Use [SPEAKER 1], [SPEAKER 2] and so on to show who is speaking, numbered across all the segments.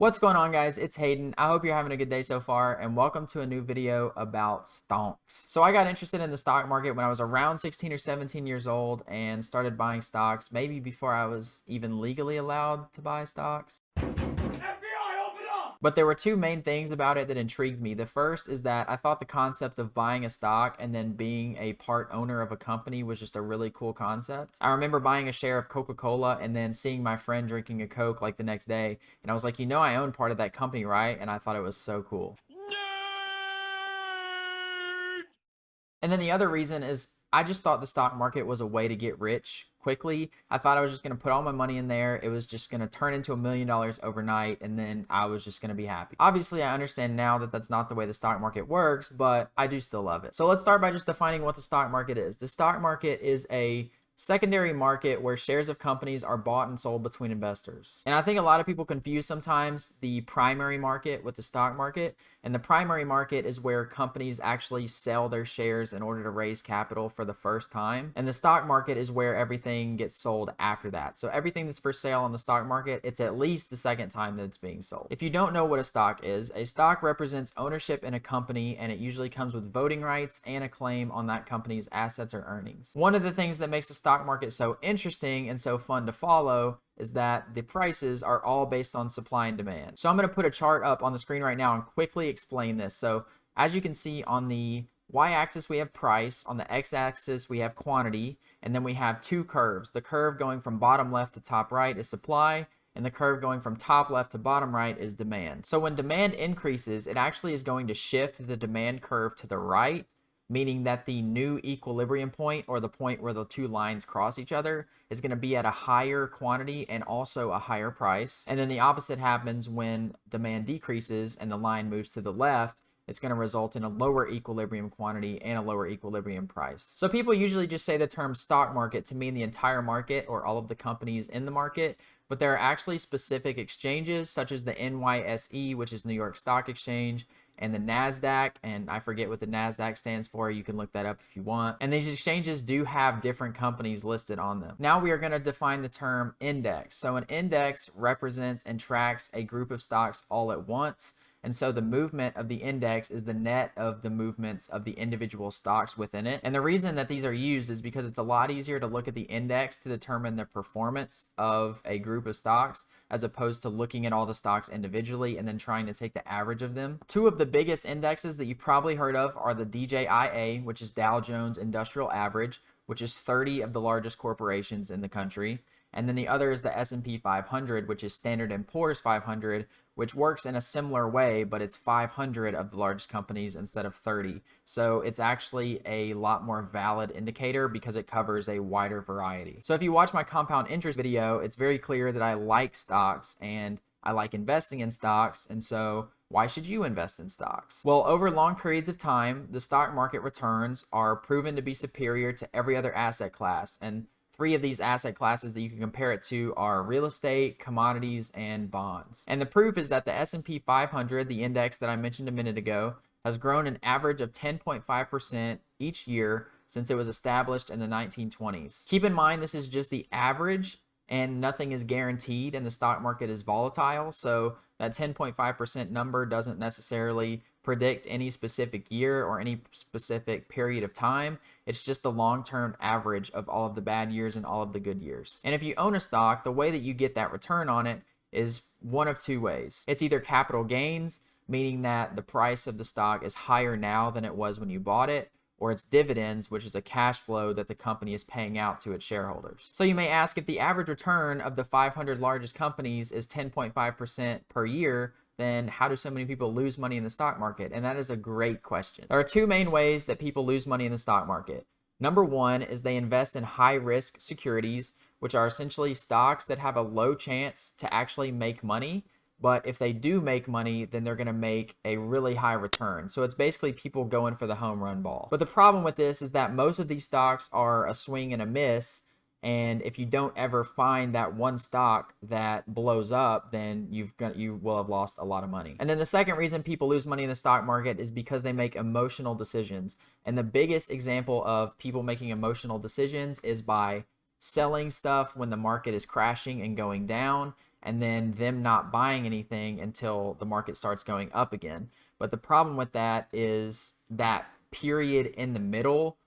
[SPEAKER 1] What's going on, guys? It's Hayden. I hope you're having a good day so far, and welcome to a new video about stocks. So I got interested in the stock market when I was around 16 or 17 years old and started buying stocks maybe before I was even legally allowed to buy stocks. But there were two main things about it that intrigued me. The first is that I thought the concept of buying a stock and then being a part owner of a company was just a really cool concept. I remember buying a share of Coca-Cola and then seeing my friend drinking a Coke like the next day. And I was like, I own part of that company, right? And I thought it was so cool. And then the other reason is I just thought the stock market was a way to get rich quickly. I thought I was just going to put all my money in there. It was just going to turn into $1 million overnight, and then I was just going to be happy. Obviously, I understand now that that's not the way the stock market works, but I do still love it. So let's start by just defining what the stock market is. The stock market is a secondary market where shares of companies are bought and sold between investors. And I think a lot of people confuse sometimes the primary market with the stock market. And the primary market is where companies actually sell their shares in order to raise capital for the first time. And the stock market is where everything gets sold after that. So everything that's for sale on the stock market, it's at least the second time that it's being sold. If you don't know what a stock represents ownership in a company, and it usually comes with voting rights and a claim on that company's assets or earnings. One of the things that makes the stock market so interesting and so fun to follow is that the prices are all based on supply and demand. So I'm going to put a chart up on the screen right now and quickly explain this. So as you can see, on the y-axis we have price, on the x-axis we have quantity, and then we have two curves. The curve going from bottom left to top right is supply, and the curve going from top left to bottom right is demand. So when demand increases, it actually is going to shift the demand curve to the right, meaning that the new equilibrium point, or the point where the two lines cross each other, is going to be at a higher quantity and also a higher price. And then the opposite happens when demand decreases and the line moves to the left. It's going to result in a lower equilibrium quantity and a lower equilibrium price. So people usually just say the term stock market to mean the entire market or all of the companies in the market, but there are actually specific exchanges such as the NYSE, which is New York Stock Exchange, and the NASDAQ, and I forget what the NASDAQ stands for. You can look that up if you want. And these exchanges do have different companies listed on them. Now we are going to define the term index. So an index represents and tracks a group of stocks all at once. And so the movement of the index is the net of the movements of the individual stocks within it. And the reason that these are used is because it's a lot easier to look at the index to determine the performance of a group of stocks, as opposed to looking at all the stocks individually and then trying to take the average of them. Two of the biggest indexes that you've probably heard of are the DJIA, which is Dow Jones Industrial Average, which is 30 of the largest corporations in the country. And then the other is the S&P 500, which is Standard & Poor's 500, which works in a similar way, but it's 500 of the largest companies instead of 30. So it's actually a lot more valid indicator because it covers a wider variety. So if you watch my compound interest video, it's very clear that I like stocks and I like investing in stocks. And so why should you invest in stocks? Well, over long periods of time, the stock market returns are proven to be superior to every other asset class. And three of these asset classes that you can compare it to are real estate, commodities, and bonds. And the proof is that the S&P 500, the index that I mentioned a minute ago, has grown an average of 10.5% each year since it was established in the 1920s. Keep in mind, this is just the average, and nothing is guaranteed, and the stock market is volatile. So that 10.5% number doesn't necessarily predict any specific year or any specific period of time. It's just the long-term average of all of the bad years and all of the good years. And if you own a stock, the way that you get that return on it is one of two ways. It's either capital gains, meaning that the price of the stock is higher now than it was when you bought it, or it's dividends, which is a cash flow that the company is paying out to its shareholders. So you may ask, if the average return of the 500 largest companies is 10.5% per year, then how do so many people lose money in the stock market? And that is a great question. There are two main ways that people lose money in the stock market. Number one is they invest in high-risk securities, which are essentially stocks that have a low chance to actually make money. But if they do make money, then they're going to make a really high return. So it's basically people going for the home run ball. But the problem with this is that most of these stocks are a swing and a miss. And if you don't ever find that one stock that blows up, then you will have lost a lot of money. And then the second reason people lose money in the stock market is because they make emotional decisions. And the biggest example of people making emotional decisions is by selling stuff when the market is crashing and going down, and then them not buying anything until the market starts going up again. But the problem with that is that period in the middle,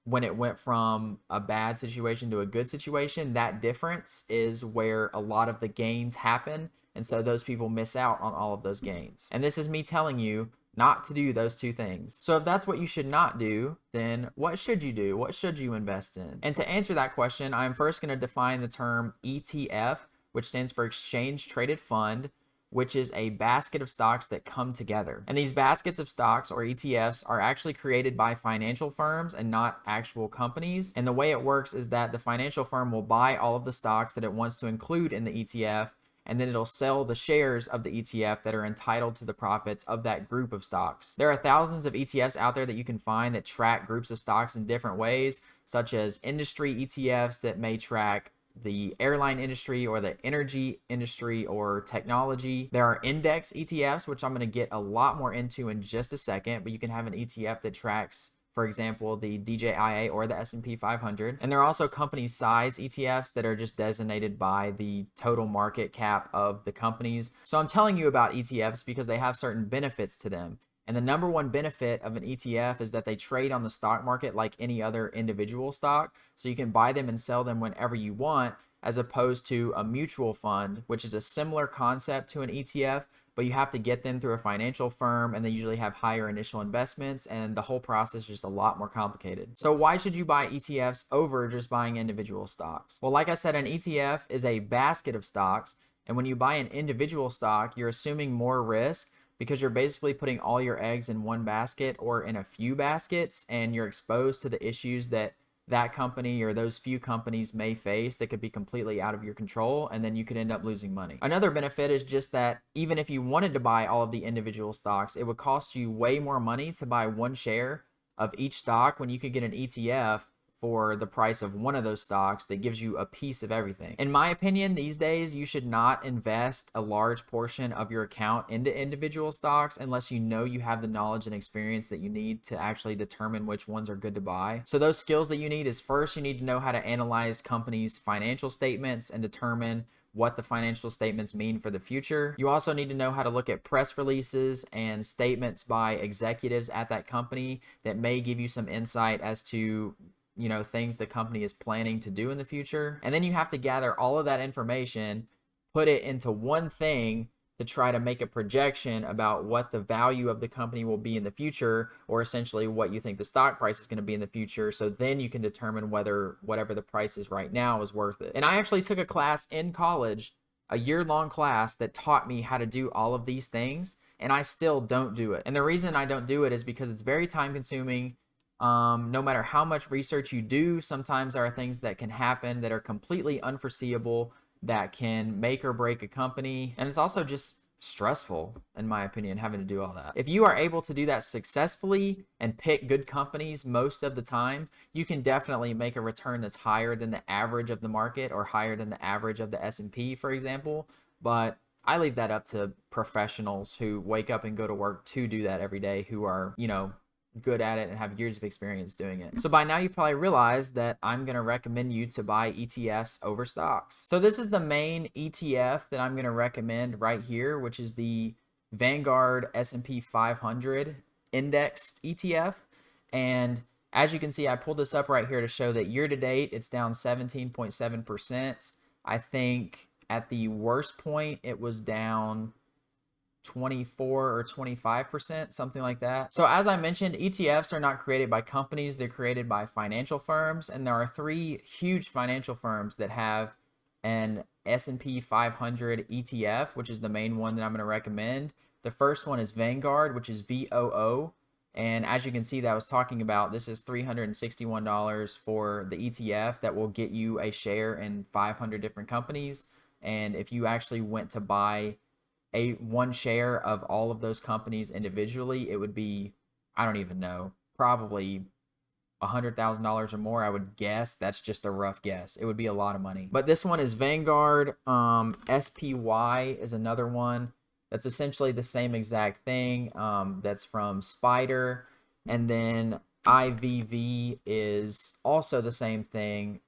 [SPEAKER 1] when it went from a bad situation to a good situation, that difference is where a lot of the gains happen. And so those people miss out on all of those gains. And this is me telling you not to do those two things. So if that's what you should not do, then what should you do? What should you invest in? And to answer that question, I'm first going to define the term ETF, which stands for Exchange Traded Fund, which is a basket of stocks that come together. And these baskets of stocks, or ETFs, are actually created by financial firms and not actual companies. And the way it works is that the financial firm will buy all of the stocks that it wants to include in the ETF, and then it'll sell the shares of the ETF that are entitled to the profits of that group of stocks. There are thousands of ETFs out there that you can find that track groups of stocks in different ways, such as industry ETFs that may track the airline industry or the energy industry or technology. There are index ETFs, which I'm going to get a lot more into in just a second, but you can have an ETF that tracks, for example, the DJIA or the S&P 500. And there are also company size ETFs that are just designated by the total market cap of the companies. So I'm telling you about ETFs because they have certain benefits to them. And the number one benefit of an ETF is that they trade on the stock market like any other individual stock. So you can buy them and sell them whenever you want, as opposed to a mutual fund, which is a similar concept to an ETF, but you have to get them through a financial firm, and they usually have higher initial investments, and the whole process is just a lot more complicated. So why should you buy ETFs over just buying individual stocks? Well, like I said, an ETF is a basket of stocks, and when you buy an individual stock, you're assuming more risk, because you're basically putting all your eggs in one basket or in a few baskets, and you're exposed to the issues that that company or those few companies may face that could be completely out of your control, and then you could end up losing money. Another benefit is just that even if you wanted to buy all of the individual stocks, it would cost you way more money to buy one share of each stock when you could get an ETF for the price of one of those stocks that gives you a piece of everything. In my opinion, these days, you should not invest a large portion of your account into individual stocks unless you know you have the knowledge and experience that you need to actually determine which ones are good to buy. So those skills that you need is, first, you need to know how to analyze companies' financial statements and determine what the financial statements mean for the future. You also need to know how to look at press releases and statements by executives at that company that may give you some insight as to things the company is planning to do in the future. And then you have to gather all of that information, put it into one thing to try to make a projection about what the value of the company will be in the future, or essentially what you think the stock price is going to be in the future. So then you can determine whether whatever the price is right now is worth it. And I actually took a class in college, a year-long class that taught me how to do all of these things, and I still don't do it. And the reason I don't do it is because it's very time-consuming. No matter how much research you do, sometimes there are things that can happen that are completely unforeseeable that can make or break a company. And it's also just stressful, in my opinion, having to do all that. If you are able to do that successfully and pick good companies most of the time, you can definitely make a return that's higher than the average of the market or higher than the average of the S&P, for example. But I leave that up to professionals who wake up and go to work to do that every day, who are, good at it and have years of experience doing it. So by now you probably realized that I'm going to recommend you to buy ETFs over stocks. So this is the main ETF that I'm going to recommend right here, which is the Vanguard S&P 500 indexed ETF. And as you can see, I pulled this up right here to show that year to date, it's down 17.7%. I think at the worst point, it was down 24 or 25%, something like that. So as I mentioned, ETFs are not created by companies, they're created by financial firms, and there are three huge financial firms that have an S&P 500 ETF, which is the main one that I'm going to recommend. The first one is Vanguard, which is VOO, and as you can see that I was talking about, this is $361 for the ETF that will get you a share in 500 different companies. And if you actually went to buy one share of all of those companies individually, it would be, I don't even know, probably $100,000 or more, I would guess. That's just a rough guess. It would be a lot of money. But this one is Vanguard. SPY is another one. That's essentially the same exact thing. That's from Spider. And then IVV is also the same thing.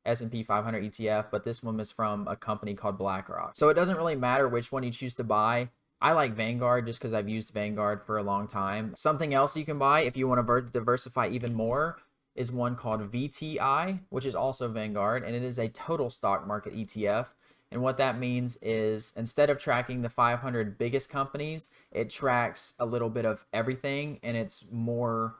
[SPEAKER 1] S&P 500 ETF, but this one was from a company called BlackRock. So it doesn't really matter which one you choose to buy. I like Vanguard just because I've used Vanguard for a long time. Something else you can buy if you want to diversify even more is one called VTI, which is also Vanguard, and it is a total stock market ETF. And what that means is instead of tracking the 500 biggest companies, it tracks a little bit of everything, and it's more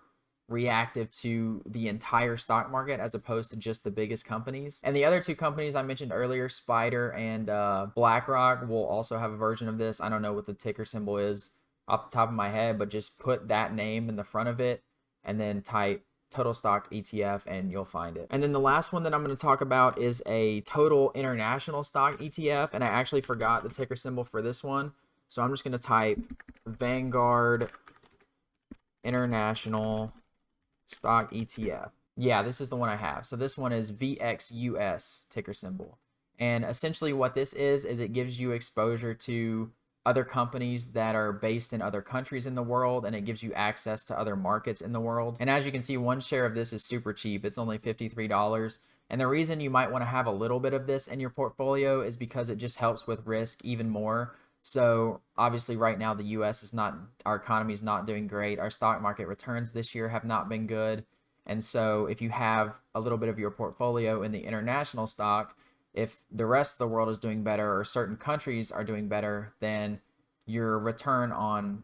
[SPEAKER 1] reactive to the entire stock market as opposed to just the biggest companies. And the other two companies I mentioned earlier, Spider and BlackRock, will also have a version of this. I don't know what the ticker symbol is off the top of my head, but just put that name in the front of it and then type total stock ETF and you'll find it. And then the last one that I'm going to talk about is a total international stock ETF, and I actually forgot the ticker symbol for this one, so I'm just going to type Vanguard International Stock ETF. Yeah, this is the one I have. So this one is VXUS ticker symbol. And essentially what this is it gives you exposure to other companies that are based in other countries in the world, and it gives you access to other markets in the world. And as you can see, one share of this is super cheap. It's only $53. And the reason you might want to have a little bit of this in your portfolio is because it just helps with risk even more. So obviously right now the US is not, our economy is not doing great. Our stock market returns this year have not been good. And so if you have a little bit of your portfolio in the international stock, if the rest of the world is doing better or certain countries are doing better, then your return on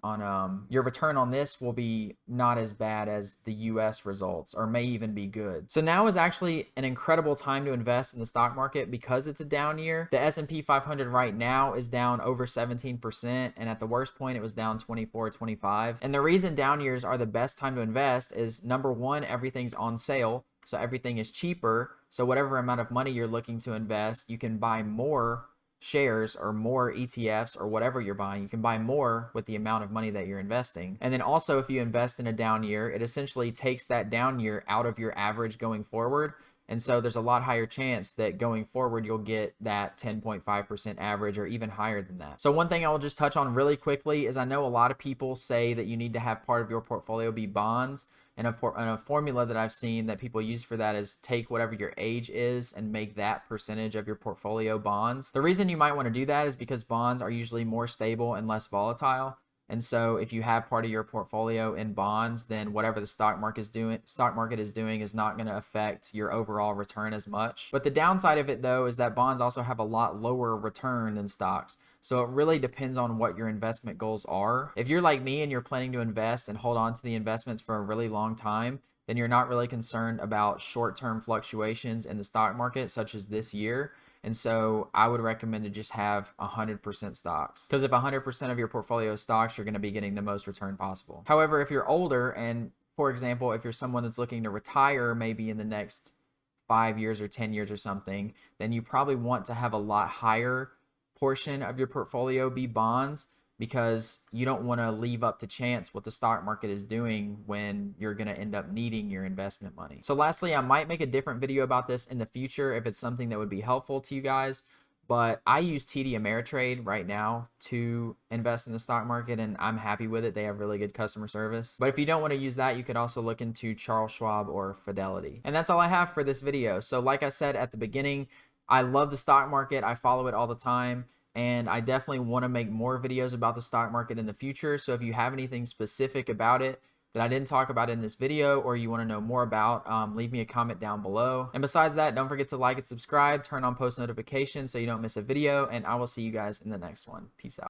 [SPEAKER 1] this will be not as bad as the US results, or may even be good. So now is actually an incredible time to invest in the stock market because it's a down year. The S&P 500 right now is down over 17%, and at the worst point it was down 24, 25. And the reason down years are the best time to invest is, number one, everything's on sale. So everything is cheaper. So whatever amount of money you're looking to invest, you can buy more shares or more ETFs or whatever you're buying. You can buy more with the amount of money that you're investing. And then also, if you invest in a down year, it essentially takes that down year out of your average going forward. And so there's a lot higher chance that going forward, you'll get that 10.5% average or even higher than that. So one thing I will just touch on really quickly is I know a lot of people say that you need to have part of your portfolio be bonds. And a formula that I've seen that people use for that is take whatever your age is and make that percentage of your portfolio bonds. The reason you might want to do that is because bonds are usually more stable and less volatile. And so if you have part of your portfolio in bonds, then whatever the stock market is doing is not going to affect your overall return as much. But the downside of it though is that bonds also have a lot lower return than stocks. So it really depends on what your investment goals are. If you're like me and you're planning to invest and hold on to the investments for a really long time, then you're not really concerned about short-term fluctuations in the stock market, such as this year. And so I would recommend to just have 100% stocks, because if 100% of your portfolio is stocks, you're going to be getting the most return possible. However, if you're older, and for example, if you're someone that's looking to retire maybe in the next 5 years or 10 years or something, then you probably want to have a lot higher portion of your portfolio be bonds, because you don't want to leave up to chance what the stock market is doing when you're going to end up needing your investment money. So lastly, I might make a different video about this in the future if it's something that would be helpful to you guys. But I use TD Ameritrade right now to invest in the stock market, and I'm happy with it. They have really good customer service. But if you don't want to use that, you could also look into Charles Schwab or Fidelity. And that's all I have for this video. So like I said at the beginning, I love the stock market. I follow it all the time. And I definitely want to make more videos about the stock market in the future. So if you have anything specific about it that I didn't talk about in this video, or you want to know more about, leave me a comment down below. And besides that, don't forget to like and subscribe, turn on post notifications so you don't miss a video, and I will see you guys in the next one. Peace out.